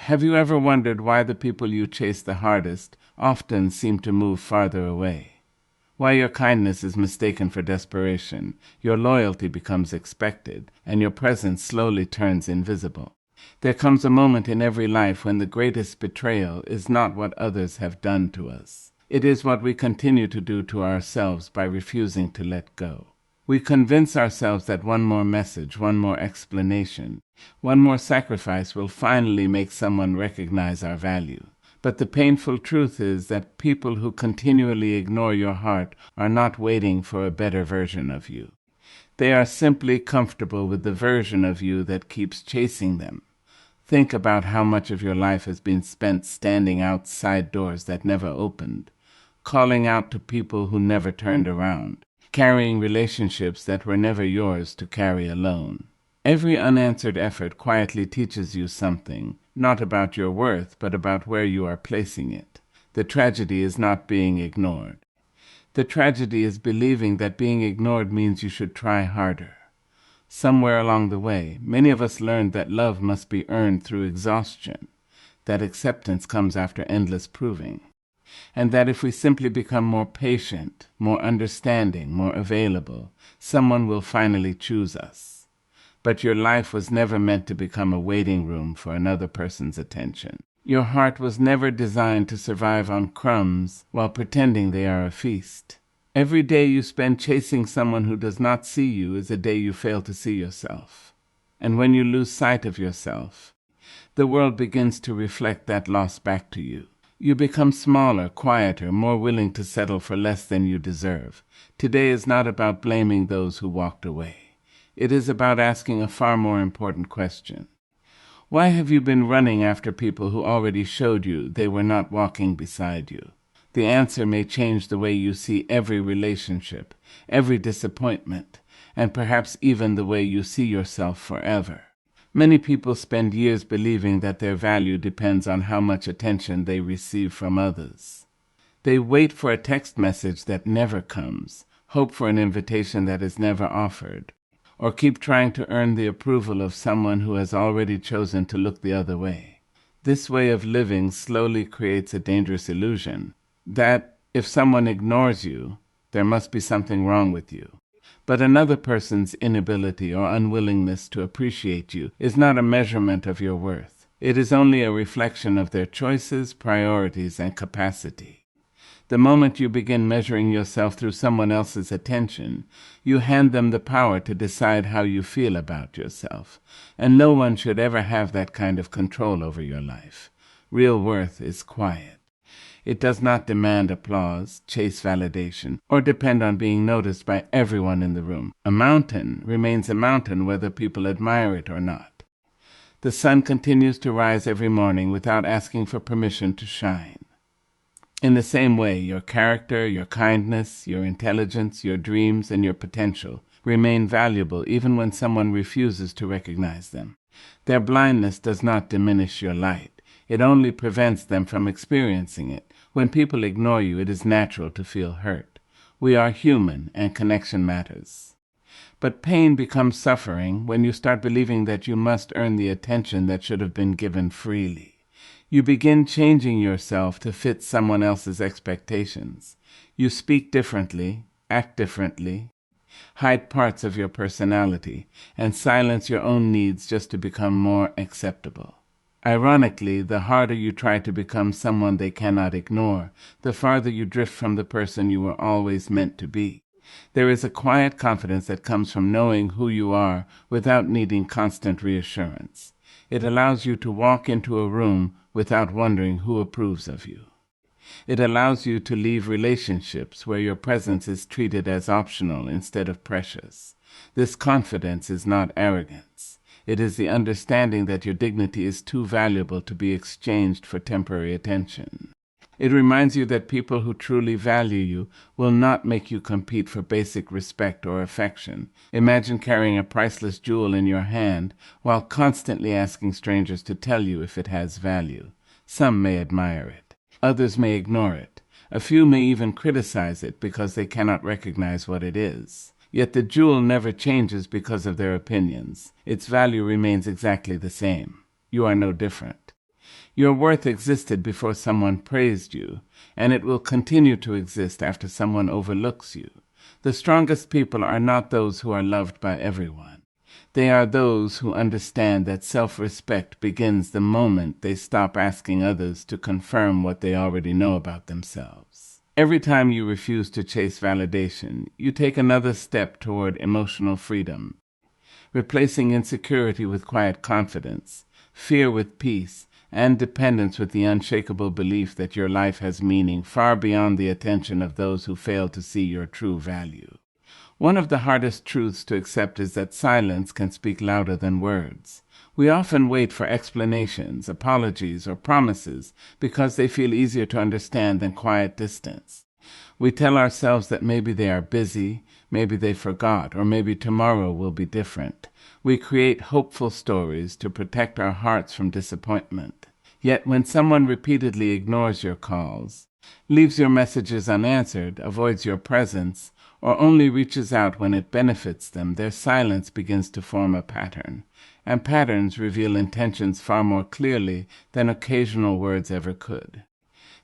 Have you ever wondered why the people you chase the hardest often seem to move farther away? Why your kindness is mistaken for desperation, your loyalty becomes expected, and your presence slowly turns invisible? There comes a moment in every life when the greatest betrayal is not what others have done to us. It is what we continue to do to ourselves by refusing to let go. We convince ourselves that one more message, one more explanation, one more sacrifice will finally make someone recognize our value. But the painful truth is that people who continually ignore your heart are not waiting for a better version of you. They are simply comfortable with the version of you that keeps chasing them. Think about how much of your life has been spent standing outside doors that never opened, calling out to people who never turned around, carrying relationships that were never yours to carry alone. Every unanswered effort quietly teaches you something, not about your worth, but about where you are placing it. The tragedy is not being ignored. The tragedy is believing that being ignored means you should try harder. Somewhere along the way, many of us learned that love must be earned through exhaustion, that acceptance comes after endless proving, and that if we simply become more patient, more understanding, more available, someone will finally choose us. But your life was never meant to become a waiting room for another person's attention. Your heart was never designed to survive on crumbs while pretending they are a feast. Every day you spend chasing someone who does not see you is a day you fail to see yourself. And when you lose sight of yourself, the world begins to reflect that loss back to you. You become smaller, quieter, more willing to settle for less than you deserve. Today is not about blaming those who walked away. It is about asking a far more important question. Why have you been running after people who already showed you they were not walking beside you? The answer may change the way you see every relationship, every disappointment, and perhaps even the way you see yourself forever. Many people spend years believing that their value depends on how much attention they receive from others. They wait for a text message that never comes, hope for an invitation that is never offered, or keep trying to earn the approval of someone who has already chosen to look the other way. This way of living slowly creates a dangerous illusion that if someone ignores you, there must be something wrong with you. But another person's inability or unwillingness to appreciate you is not a measurement of your worth. It is only a reflection of their choices, priorities, and capacity. The moment you begin measuring yourself through someone else's attention, you hand them the power to decide how you feel about yourself. And no one should ever have that kind of control over your life. Real worth is quiet. It does not demand applause, chase validation, or depend on being noticed by everyone in the room. A mountain remains a mountain whether people admire it or not. The sun continues to rise every morning without asking for permission to shine. In the same way, your character, your kindness, your intelligence, your dreams, and your potential remain valuable even when someone refuses to recognize them. Their blindness does not diminish your light. It only prevents them from experiencing it. When people ignore you, it is natural to feel hurt. We are human, and connection matters. But pain becomes suffering when you start believing that you must earn the attention that should have been given freely. You begin changing yourself to fit someone else's expectations. You speak differently, act differently, hide parts of your personality, and silence your own needs just to become more acceptable. Ironically, the harder you try to become someone they cannot ignore, the farther you drift from the person you were always meant to be. There is a quiet confidence that comes from knowing who you are without needing constant reassurance. It allows you to walk into a room without wondering who approves of you. It allows you to leave relationships where your presence is treated as optional instead of precious. This confidence is not arrogance. It is the understanding that your dignity is too valuable to be exchanged for temporary attention. It reminds you that people who truly value you will not make you compete for basic respect or affection. Imagine carrying a priceless jewel in your hand while constantly asking strangers to tell you if it has value. Some may admire it. Others may ignore it. A few may even criticize it because they cannot recognize what it is. Yet the jewel never changes because of their opinions. Its value remains exactly the same. You are no different. Your worth existed before someone praised you, and it will continue to exist after someone overlooks you. The strongest people are not those who are loved by everyone. They are those who understand that self-respect begins the moment they stop asking others to confirm what they already know about themselves. Every time you refuse to chase validation, you take another step toward emotional freedom, replacing insecurity with quiet confidence, fear with peace, and dependence with the unshakable belief that your life has meaning far beyond the attention of those who fail to see your true value. One of the hardest truths to accept is that silence can speak louder than words. We often wait for explanations, apologies, or promises because they feel easier to understand than quiet distance. We tell ourselves that maybe they are busy, maybe they forgot, or maybe tomorrow will be different. We create hopeful stories to protect our hearts from disappointment. Yet when someone repeatedly ignores your calls, leaves your messages unanswered, avoids your presence, or only reaches out when it benefits them, their silence begins to form a pattern. And patterns reveal intentions far more clearly than occasional words ever could.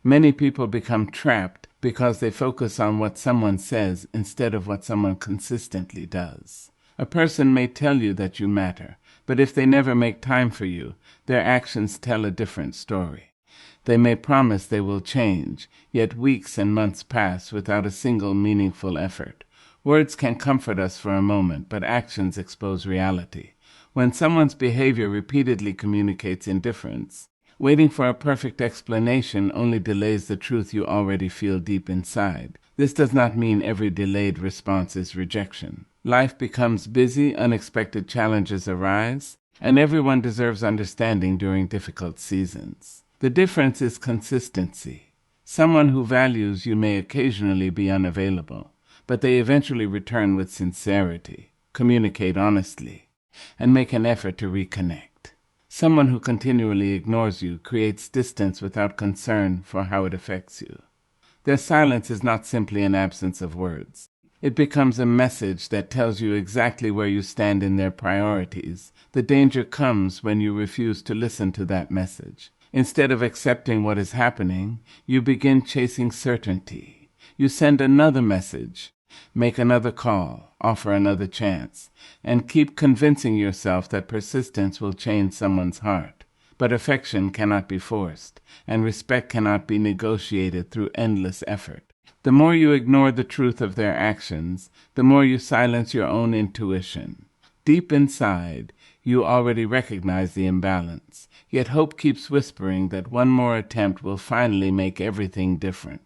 Many people become trapped because they focus on what someone says instead of what someone consistently does. A person may tell you that you matter, but if they never make time for you, their actions tell a different story. They may promise they will change, yet weeks and months pass without a single meaningful effort. Words can comfort us for a moment, but actions expose reality. When someone's behavior repeatedly communicates indifference, waiting for a perfect explanation only delays the truth you already feel deep inside. This does not mean every delayed response is rejection. Life becomes busy, unexpected challenges arise, and everyone deserves understanding during difficult seasons. The difference is consistency. Someone who values you may occasionally be unavailable, but they eventually return with sincerity, communicate honestly, and make an effort to reconnect. Someone who continually ignores you creates distance without concern for how it affects you. Their silence is not simply an absence of words. It becomes a message that tells you exactly where you stand in their priorities. The danger comes when you refuse to listen to that message. Instead of accepting what is happening, you begin chasing certainty. You send another message, make another call, offer another chance, and keep convincing yourself that persistence will change someone's heart. But affection cannot be forced, and respect cannot be negotiated through endless effort. The more you ignore the truth of their actions, the more you silence your own intuition. Deep inside, you already recognize the imbalance, yet hope keeps whispering that one more attempt will finally make everything different.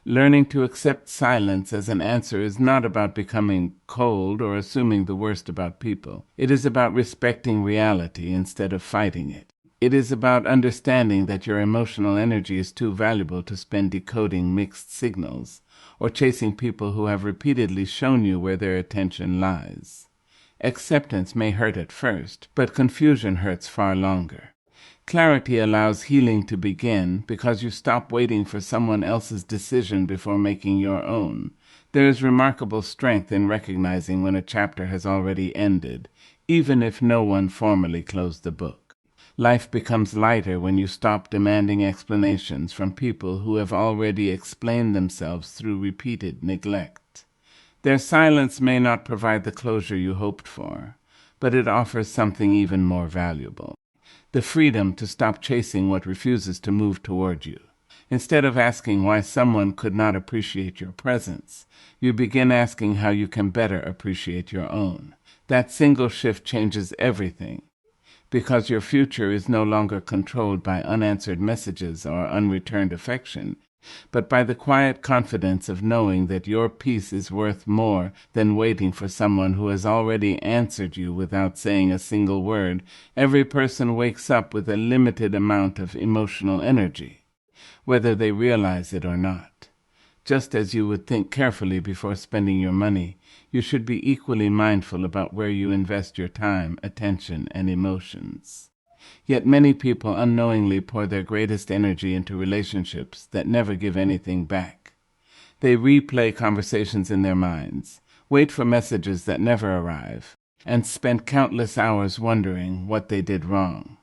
Learning to accept silence as an answer is not about becoming cold or assuming the worst about people. It is about respecting reality instead of fighting it. It is about understanding that your emotional energy is too valuable to spend decoding mixed signals or chasing people who have repeatedly shown you where their attention lies. Acceptance may hurt at first, but confusion hurts far longer. Clarity allows healing to begin because you stop waiting for someone else's decision before making your own. There is remarkable strength in recognizing when a chapter has already ended, even if no one formally closed the book. Life becomes lighter when you stop demanding explanations from people who have already explained themselves through repeated neglect. Their silence may not provide the closure you hoped for, but it offers something even more valuable: the freedom to stop chasing what refuses to move toward you. Instead of asking why someone could not appreciate your presence, you begin asking how you can better appreciate your own. That single shift changes everything, because your future is no longer controlled by unanswered messages or unreturned affection, but by the quiet confidence of knowing that your peace is worth more than waiting for someone who has already answered you without saying a single word. Every person wakes up with a limited amount of emotional energy, whether they realize it or not. Just as you would think carefully before spending your money, you should be equally mindful about where you invest your time, attention, and emotions. Yet many people unknowingly pour their greatest energy into relationships that never give anything back. They replay conversations in their minds, wait for messages that never arrive, and spend countless hours wondering what they did wrong.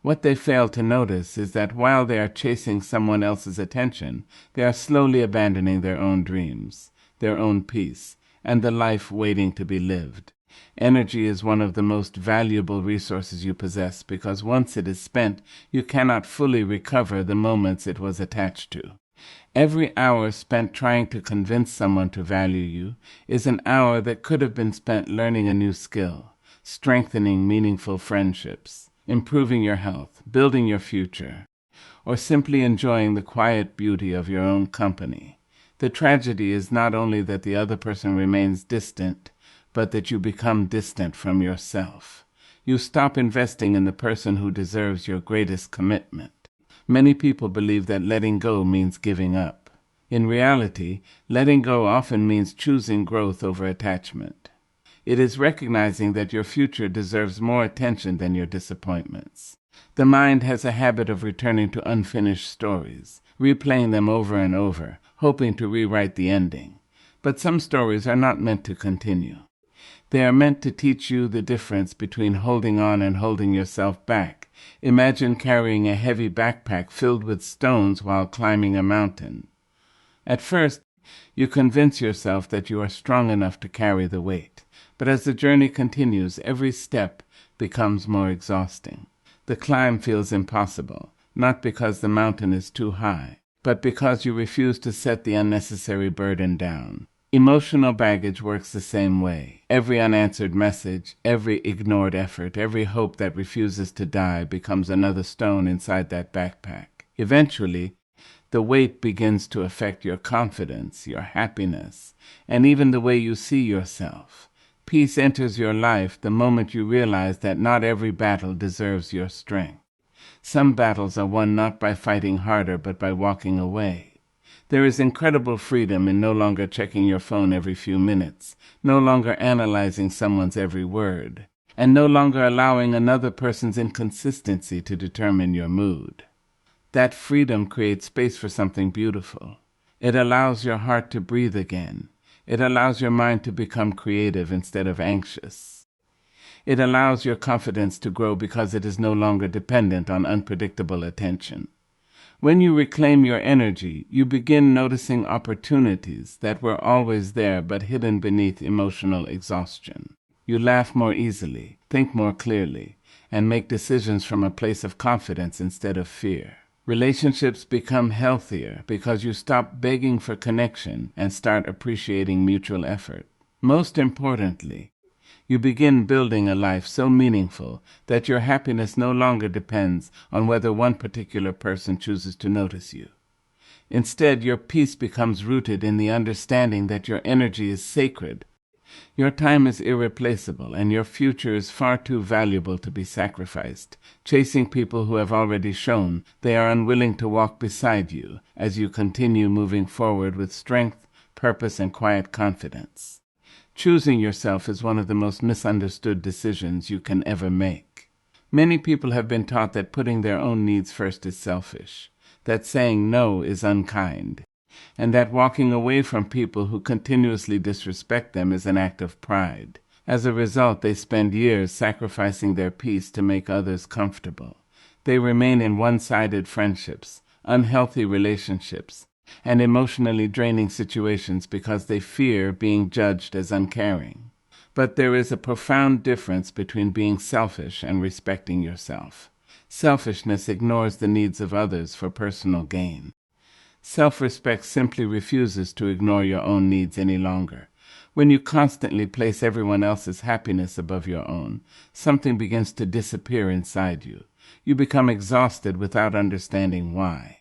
What they fail to notice is that while they are chasing someone else's attention, they are slowly abandoning their own dreams, their own peace, and the life waiting to be lived. Energy is one of the most valuable resources you possess because once it is spent, you cannot fully recover the moments it was attached to. Every hour spent trying to convince someone to value you is an hour that could have been spent learning a new skill, strengthening meaningful friendships, improving your health, building your future, or simply enjoying the quiet beauty of your own company. The tragedy is not only that the other person remains distant, but that you become distant from yourself. You stop investing in the person who deserves your greatest commitment. Many people believe that letting go means giving up. In reality, letting go often means choosing growth over attachment. It is recognizing that your future deserves more attention than your disappointments. The mind has a habit of returning to unfinished stories, replaying them over and over, hoping to rewrite the ending. But some stories are not meant to continue. They are meant to teach you the difference between holding on and holding yourself back. Imagine carrying a heavy backpack filled with stones while climbing a mountain. At first, you convince yourself that you are strong enough to carry the weight. But as the journey continues, every step becomes more exhausting. The climb feels impossible, not because the mountain is too high, but because you refuse to set the unnecessary burden down. Emotional baggage works the same way. Every unanswered message, every ignored effort, every hope that refuses to die becomes another stone inside that backpack. Eventually, the weight begins to affect your confidence, your happiness, and even the way you see yourself. Peace enters your life the moment you realize that not every battle deserves your strength. Some battles are won not by fighting harder, but by walking away. There is incredible freedom in no longer checking your phone every few minutes, no longer analyzing someone's every word, and no longer allowing another person's inconsistency to determine your mood. That freedom creates space for something beautiful. It allows your heart to breathe again. It allows your mind to become creative instead of anxious. It allows your confidence to grow because it is no longer dependent on unpredictable attention. When you reclaim your energy, you begin noticing opportunities that were always there but hidden beneath emotional exhaustion. You laugh more easily, think more clearly, and make decisions from a place of confidence instead of fear. Relationships become healthier because you stop begging for connection and start appreciating mutual effort. Most importantly, you begin building a life so meaningful that your happiness no longer depends on whether one particular person chooses to notice you. Instead, your peace becomes rooted in the understanding that your energy is sacred. Your time is irreplaceable, and your future is far too valuable to be sacrificed, chasing people who have already shown they are unwilling to walk beside you as you continue moving forward with strength, purpose, and quiet confidence. Choosing yourself is one of the most misunderstood decisions you can ever make. Many people have been taught that putting their own needs first is selfish, that saying no is unkind, and that walking away from people who continuously disrespect them is an act of pride. As a result, they spend years sacrificing their peace to make others comfortable. They remain in one-sided friendships, unhealthy relationships, and emotionally draining situations because they fear being judged as uncaring. But there is a profound difference between being selfish and respecting yourself. Selfishness ignores the needs of others for personal gain. Self-respect simply refuses to ignore your own needs any longer. When you constantly place everyone else's happiness above your own, something begins to disappear inside you. You become exhausted without understanding why.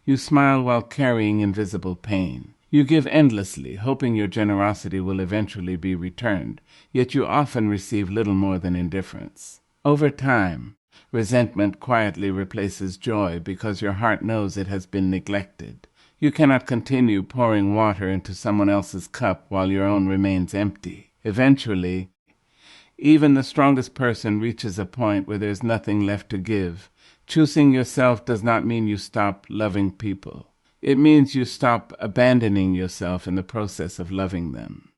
You smile while carrying invisible pain. You give endlessly, hoping your generosity will eventually be returned, yet you often receive little more than indifference. Over time, resentment quietly replaces joy because your heart knows it has been neglected. You cannot continue pouring water into someone else's cup while your own remains empty. Eventually, even the strongest person reaches a point where there's nothing left to give. Choosing yourself does not mean you stop loving people. It means you stop abandoning yourself in the process of loving them.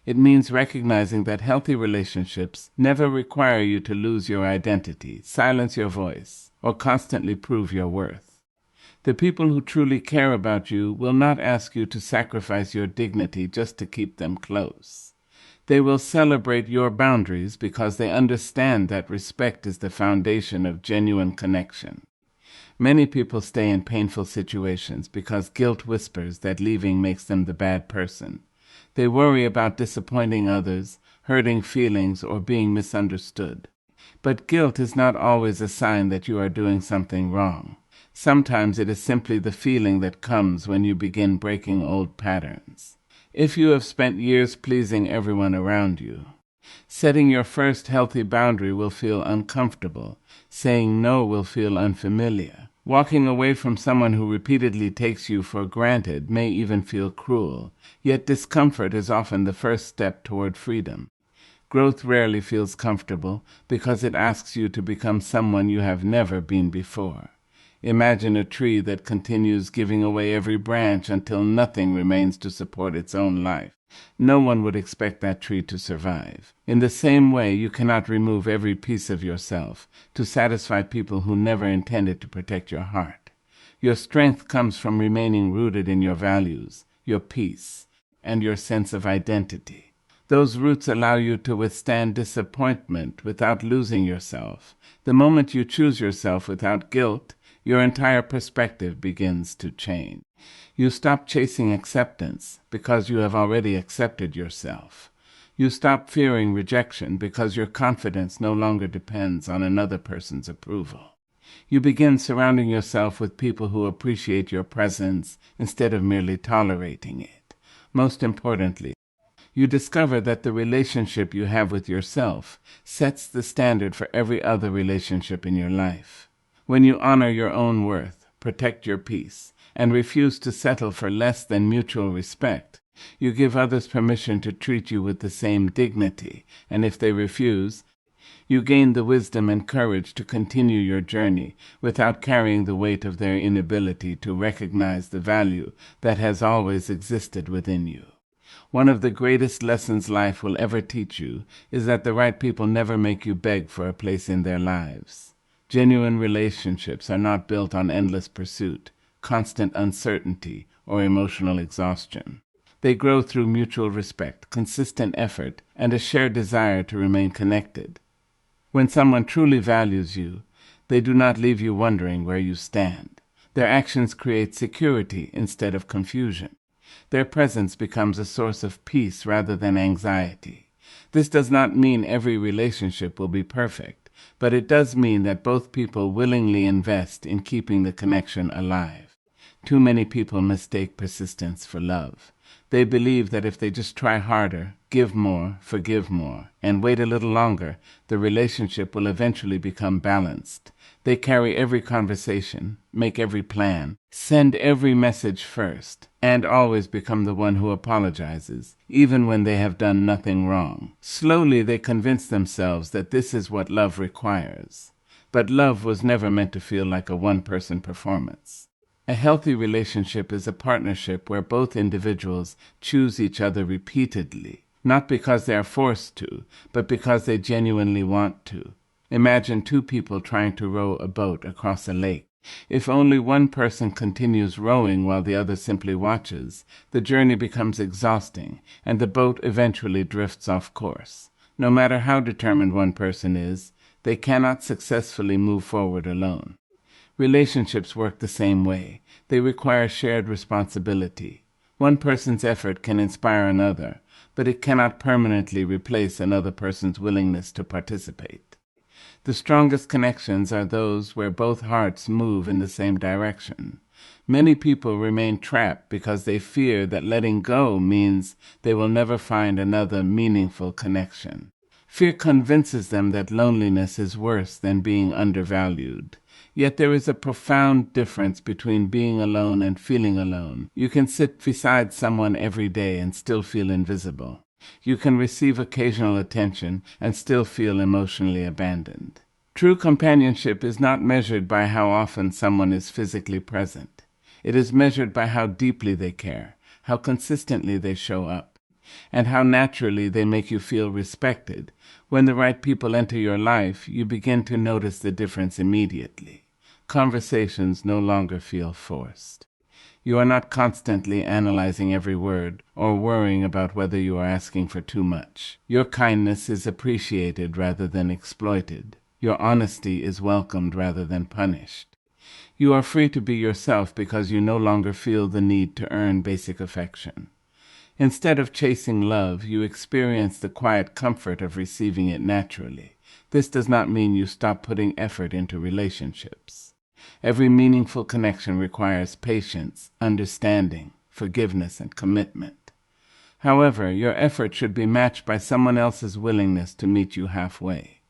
It means recognizing that healthy relationships never require you to lose your identity, silence your voice, or constantly prove your worth. The people who truly care about you will not ask you to sacrifice your dignity just to keep them close. They will celebrate your boundaries because they understand that respect is the foundation of genuine connection. Many people stay in painful situations because guilt whispers that leaving makes them the bad person. They worry about disappointing others, hurting feelings, or being misunderstood. But guilt is not always a sign that you are doing something wrong. Sometimes it is simply the feeling that comes when you begin breaking old patterns. If you have spent years pleasing everyone around you, setting your first healthy boundary will feel uncomfortable. Saying no will feel unfamiliar. Walking away from someone who repeatedly takes you for granted may even feel cruel, yet discomfort is often the first step toward freedom. Growth rarely feels comfortable because it asks you to become someone you have never been before. Imagine a tree that continues giving away every branch until nothing remains to support its own life. No one would expect that tree to survive. In the same way, you cannot remove every piece of yourself to satisfy people who never intended to protect your heart. Your strength comes from remaining rooted in your values, your peace, and your sense of identity. Those roots allow you to withstand disappointment without losing yourself. The moment you choose yourself without guilt, your entire perspective begins to change. You stop chasing acceptance because you have already accepted yourself. You stop fearing rejection because your confidence no longer depends on another person's approval. You begin surrounding yourself with people who appreciate your presence instead of merely tolerating it. Most importantly, you discover that the relationship you have with yourself sets the standard for every other relationship in your life. When you honor your own worth, protect your peace, and refuse to settle for less than mutual respect, you give others permission to treat you with the same dignity, and if they refuse, you gain the wisdom and courage to continue your journey without carrying the weight of their inability to recognize the value that has always existed within you. One of the greatest lessons life will ever teach you is that the right people never make you beg for a place in their lives. Genuine relationships are not built on endless pursuit, constant uncertainty, or emotional exhaustion. They grow through mutual respect, consistent effort, and a shared desire to remain connected. When someone truly values you, they do not leave you wondering where you stand. Their actions create security instead of confusion. Their presence becomes a source of peace rather than anxiety. This does not mean every relationship will be perfect, but it does mean that both people willingly invest in keeping the connection alive. Too many people mistake persistence for love. They believe that if they just try harder, give more, forgive more, and wait a little longer, the relationship will eventually become balanced. They carry every conversation, make every plan, send every message first, and always become the one who apologizes, even when they have done nothing wrong. Slowly they convince themselves that this is what love requires. But love was never meant to feel like a one-person performance. A healthy relationship is a partnership where both individuals choose each other repeatedly, not because they are forced to, but because they genuinely want to. Imagine two people trying to row a boat across a lake. If only one person continues rowing while the other simply watches, the journey becomes exhausting, and the boat eventually drifts off course. No matter how determined one person is, they cannot successfully move forward alone. Relationships work the same way. They require shared responsibility. One person's effort can inspire another, but it cannot permanently replace another person's willingness to participate. The strongest connections are those where both hearts move in the same direction. Many people remain trapped because they fear that letting go means they will never find another meaningful connection. Fear convinces them that loneliness is worse than being undervalued. Yet there is a profound difference between being alone and feeling alone. You can sit beside someone every day and still feel invisible. You can receive occasional attention and still feel emotionally abandoned. True companionship is not measured by how often someone is physically present. It is measured by how deeply they care, how consistently they show up, and how naturally they make you feel respected. When the right people enter your life, you begin to notice the difference immediately. Conversations no longer feel forced. You are not constantly analyzing every word or worrying about whether you are asking for too much. Your kindness is appreciated rather than exploited. Your honesty is welcomed rather than punished. You are free to be yourself because you no longer feel the need to earn basic affection. Instead of chasing love, you experience the quiet comfort of receiving it naturally. This does not mean you stop putting effort into relationships. Every meaningful connection requires patience, understanding, forgiveness, and commitment. However, your effort should be matched by someone else's willingness to meet you halfway.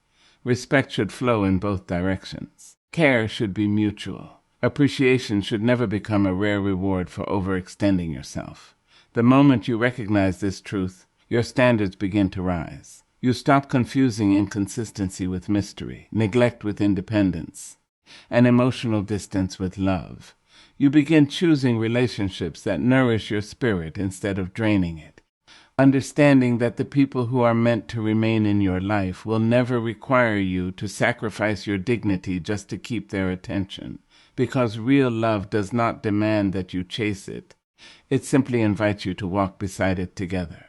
Respect should flow in both directions. Care should be mutual. Appreciation should never become a rare reward for overextending yourself. The moment you recognize this truth, your standards begin to rise. You stop confusing inconsistency with mystery, neglect with independence, and emotional distance with love. You begin choosing relationships that nourish your spirit instead of draining it, understanding that the people who are meant to remain in your life will never require you to sacrifice your dignity just to keep their attention, because real love does not demand that you chase it. It simply invites you to walk beside it together.